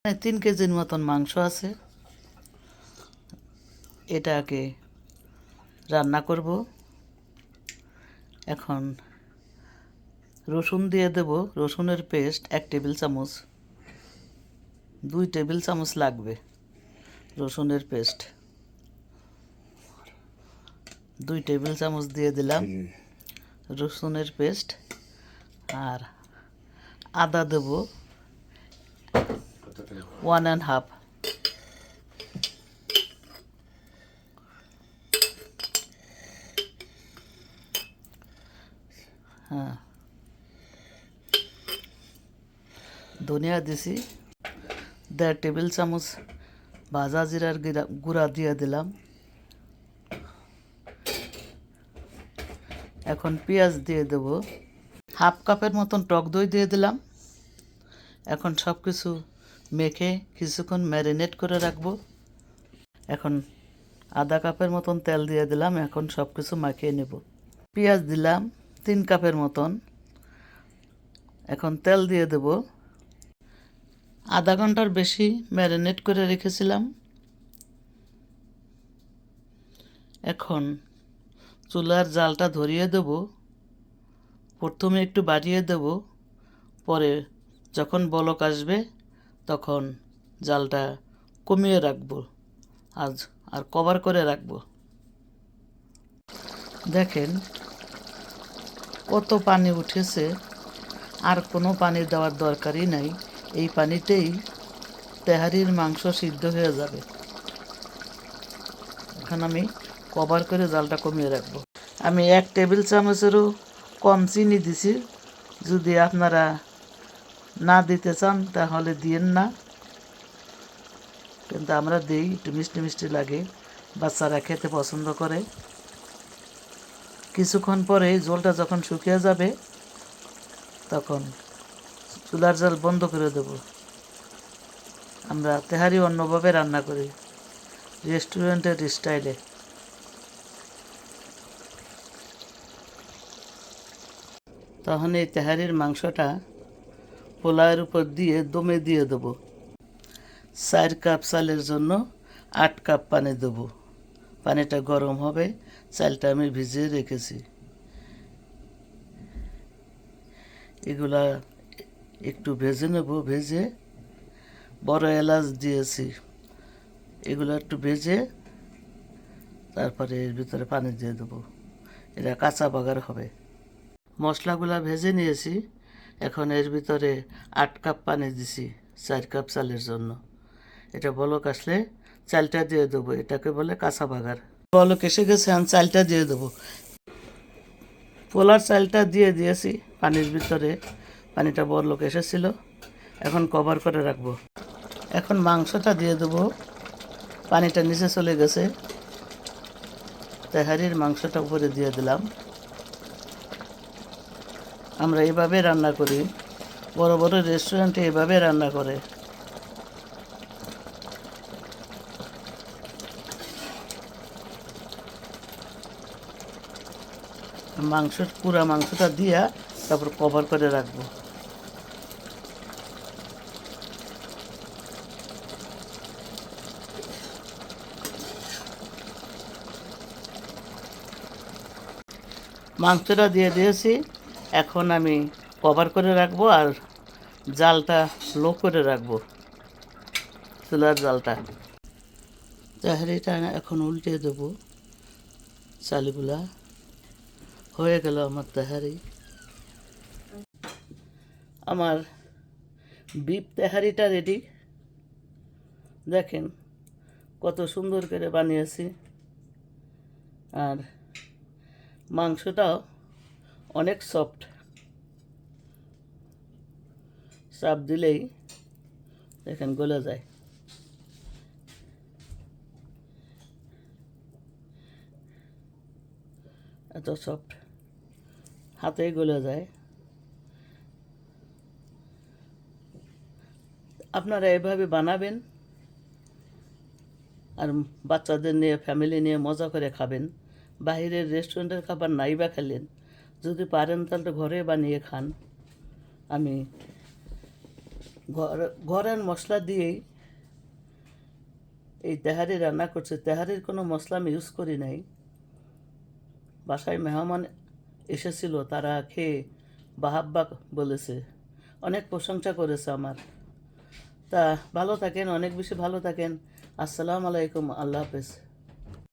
3 কেজির মতন মাংস আছে, এটাকে রান্না করব। এখন রসুন দিয়ে দেব, রসুনের পেস্ট 1 টেবিল চামচ, 2 টেবিল চামচ লাগবে রসুনের পেস্ট, 2 টেবিল চামচ দিয়ে দিলাম রসুনের পেস্ট। আর আদা দেব 1.5। হ্যাঁ, ধনিয়া দিছি 1.5 টেবিল চামচ, ভাজা জিরার গুঁড়া দিয়ে দিলাম। এখন পেঁয়াজ দিয়ে দেব, 1/2 কাপের মতন টক দই দিয়ে দিলাম। এখন সব কিছু মেখে কিছুক্ষণ ম্যারিনেট করে রাখবো। এখন 1/2 কাপের মতন তেল দিয়ে দিলাম। এখন সব কিছু মাখিয়ে নেব। পেঁয়াজ দিলাম 3 কাপের মতন। এখন তেল দিয়ে দেব। আধা ঘন্টার বেশি ম্যারিনেট করে রেখেছিলাম। এখন চুলার জালটা ধরিয়ে দেব। প্রথমে একটু বাড়িয়ে দেব, পরে যখন বলক আসবে তখন জালটা কমিয়ে রাখবো আর কভার করে রাখবো। দেখেন কত পানি উঠেছে, আর কোনো পানি দেওয়ার দরকারই নাই। এই পানিতেই তেহারির মাংস সিদ্ধ হয়ে যাবে। এখন আমি কভার করে জালটা কমিয়ে রাখবো। আমি 1 টেবিল চামচেরও কম চিনি দিছি। যদি আপনারা না দিতে চান তাহলে দিয়েন না, কিন্তু আমরা দিই, একটু মিষ্টি মিষ্টি লাগে, বাচ্চারা খেতে পছন্দ করে। কিছুক্ষণ পরে জলটা যখন শুকিয়ে যাবে তখন চুলার জাল বন্ধ করে দেব। আমরা তেহারি অন্যভাবে রান্না করি, রেস্টুরেন্টের স্টাইলে। তখন এই তেহারির মাংসটা পোলাওয়ের উপর দিয়ে দমে দিয়ে দেব। 4 কাপ চালের জন্য 8 কাপ পানি দেব। পানিটা গরম হবে, চালটা আমি ভিজিয়ে রেখেছি। এগুলা একটু ভেজে নেব। ভেজে বড় এলাচ দিয়েছি, এগুলো একটু ভেজে তারপরে এর ভিতরে পানি দিয়ে দেবো। এটা কাঁচা বাগার হবে। মশলাগুলা ভেজে নিয়েছি। এখন এর ভিতরে 8 কাপ পানি দিছি 4 কাপ চালের জন্য। এটা বলক আসলে চালটা দিয়ে দেবো। এটাকে বলে কাঁচা বাগার। বলক এসে গেছে, আমি চালটা দিয়ে দেবো। পোলার চালটা দিয়ে দিয়েছি পানির ভিতরে। পানিটা বলক এসেছিল। এখন কভার করে রাখবো। এখন মাংসটা দিয়ে দেবো। পানিটা নিচে চলে গেছে। তেহারির মাংসটা উপরে দিয়ে দিলাম। আমরা এভাবে রান্না করি, বড় বড় রেস্টুরেন্টে এভাবে রান্না করে। পুরা মাংসটা দিয়া তারপর কভার করে রাখবো। মাংসটা দিয়ে দিয়েছি। এখন আমি কভার করে রাখবো আর জালটা লো করে রাখবো, চুলার জালটা। তেহারিটা এখন উল্টে দেবো। চালগুলা হয়ে গেল আমার তেহারি। আমার বিফ তেহারিটা রেডি। দেখেন কত সুন্দর করে বানিয়েছি। আর মাংসটাও অনেক সফট, চাপ দিলেই দেখেন গলে যায়। এত সফট, হাতেই গলে যায়। আপনারা এভাবে বানাবেন আর বাচ্চাদের নিয়ে, ফ্যামিলি নিয়ে মজা করে খাবেন। বাইরের রেস্টুরেন্টের খাবার নাই বা খেলেন, যদি পারেন তাহলে ঘরে বানিয়ে খান। আমি ঘরের মশলা দিয়েই এই তেহারি রান্না করছে। তেহারির কোনো মশলা আমি ইউজ করি নাই। বাসায় মেহমান এসেছিল, তারা খেয়ে বাহাব্বা বলেছে, অনেক প্রশংসা করেছে আমার। তা ভালো থাকেন, অনেক বেশি ভালো থাকেন। আসসালামু আলাইকুম, আল্লাহ হাফেজ।